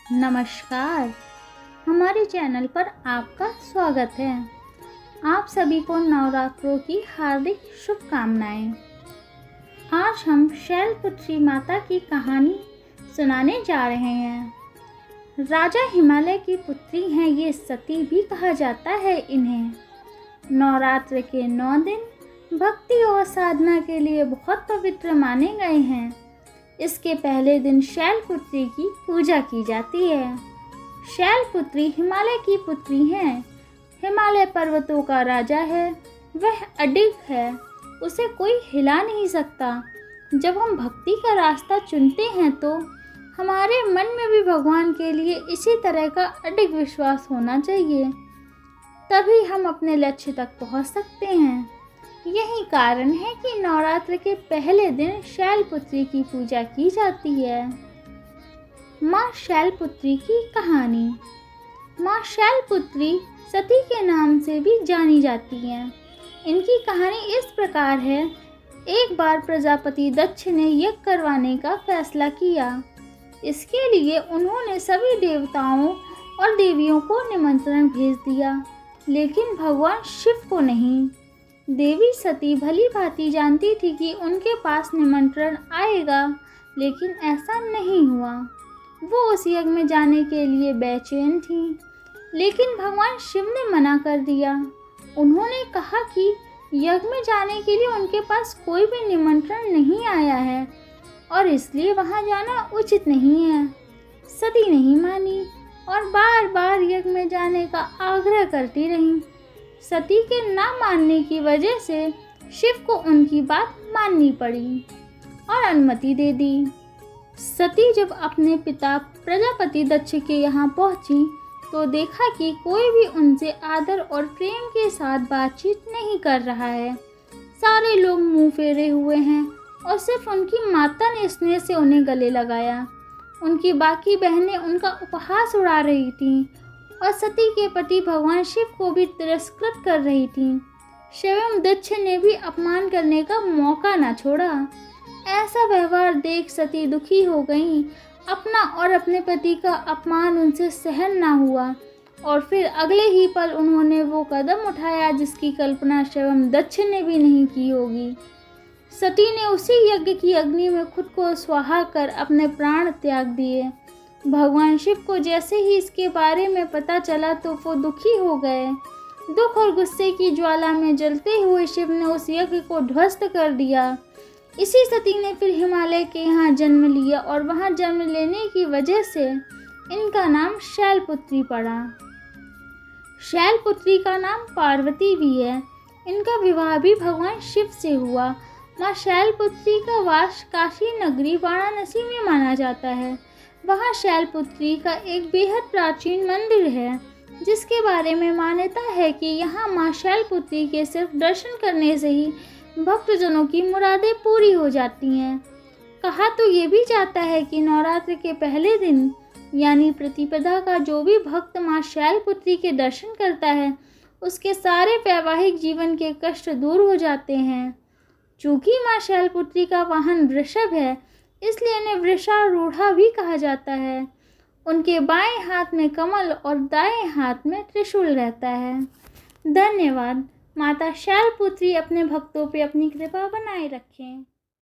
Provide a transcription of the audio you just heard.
नमस्कार। हमारे चैनल पर आपका स्वागत है। आप सभी को नवरात्रों की हार्दिक शुभकामनाएं। आज हम शैलपुत्री माता की कहानी सुनाने जा रहे हैं। राजा हिमालय की पुत्री हैं ये सती भी कहा जाता है इन्हें। नवरात्र के 9 दिन भक्ति और साधना के लिए बहुत पवित्र माने गए हैं। इसके पहले दिन शैलपुत्री की पूजा की जाती है। शैलपुत्री हिमालय की पुत्री हैं। हिमालय पर्वतों का राजा है। वह अडिग है, उसे कोई हिला नहीं सकता। जब हम भक्ति का रास्ता चुनते हैं तो हमारे मन में भी भगवान के लिए इसी तरह का अडिग विश्वास होना चाहिए, तभी हम अपने लक्ष्य तक पहुंच सकते हैं। यही कारण है कि नवरात्र के पहले दिन शैलपुत्री की पूजा की जाती है। माँ शैलपुत्री की कहानी। माँ शैलपुत्री सती के नाम से भी जानी जाती हैं। इनकी कहानी इस प्रकार है। एक बार प्रजापति दक्ष ने यज्ञ करवाने का फैसला किया। इसके लिए उन्होंने सभी देवताओं और देवियों को निमंत्रण भेज दिया, लेकिन भगवान शिव को नहीं। देवी सती भली भांति जानती थी कि उनके पास निमंत्रण आएगा, लेकिन ऐसा नहीं हुआ। वो उस यज्ञ में जाने के लिए बेचैन थी, लेकिन भगवान शिव ने मना कर दिया। उन्होंने कहा कि यज्ञ में जाने के लिए उनके पास कोई भी निमंत्रण नहीं आया है और इसलिए वहां जाना उचित नहीं है। सती नहीं मानी और बार बार यज्ञ में जाने का आग्रह करती रही। सती के ना मानने की वजह से शिव को उनकी बात माननी पड़ी और अनुमति दे दी। सती जब अपने पिता प्रजापति दक्ष के यहाँ पहुंची तो देखा कि कोई भी उनसे आदर और प्रेम के साथ बातचीत नहीं कर रहा है। सारे लोग मुंह फेरे हुए हैं और सिर्फ उनकी माता ने स्नेह से उन्हें गले लगाया। उनकी बाकी बहनें उनका उपहास उड़ा रही थीं और सती के पति भगवान शिव को भी तिरस्कृत कर रही थीं। शिव दक्ष ने भी अपमान करने का मौका न छोड़ा। ऐसा व्यवहार देख सती दुखी हो गईं। अपना और अपने पति का अपमान उनसे सहन न हुआ और फिर अगले ही पल उन्होंने वो कदम उठाया जिसकी कल्पना शिव दक्ष ने भी नहीं की होगी। सती ने उसी यज्ञ की अग्नि में खुद को स्वाहा कर अपने प्राण त्याग दिए। भगवान शिव को जैसे ही इसके बारे में पता चला तो वो दुखी हो गए। दुख और गुस्से की ज्वाला में जलते हुए शिव ने उस यज्ञ को ध्वस्त कर दिया। इसी सती ने फिर हिमालय के यहाँ जन्म लिया और वहाँ जन्म लेने की वजह से इनका नाम शैलपुत्री पड़ा। शैलपुत्री का नाम पार्वती भी है। इनका विवाह भी भगवान शिव से हुआ। माँ शैलपुत्री का वास काशी नगरी वाराणसी में माना जाता है। वहाँ शैलपुत्री का एक बेहद प्राचीन मंदिर है, जिसके बारे में मान्यता है कि यहाँ माँ शैलपुत्री के सिर्फ दर्शन करने से ही भक्तजनों की मुरादें पूरी हो जाती हैं। कहा तो ये भी जाता है कि नवरात्र के पहले दिन यानी प्रतिपदा का जो भी भक्त माँ शैलपुत्री के दर्शन करता है, उसके सारे वैवाहिक जीवन के कष्ट दूर हो जाते हैं। चूँकि माँ शैलपुत्री का वाहन वृषभ है, इसलिए इन्हें वृषारूढ़ा भी कहा जाता है। उनके बाएं हाथ में कमल और दाएं हाथ में त्रिशूल रहता है। धन्यवाद। माता शैलपुत्री अपने भक्तों पे अपनी कृपा बनाए रखें।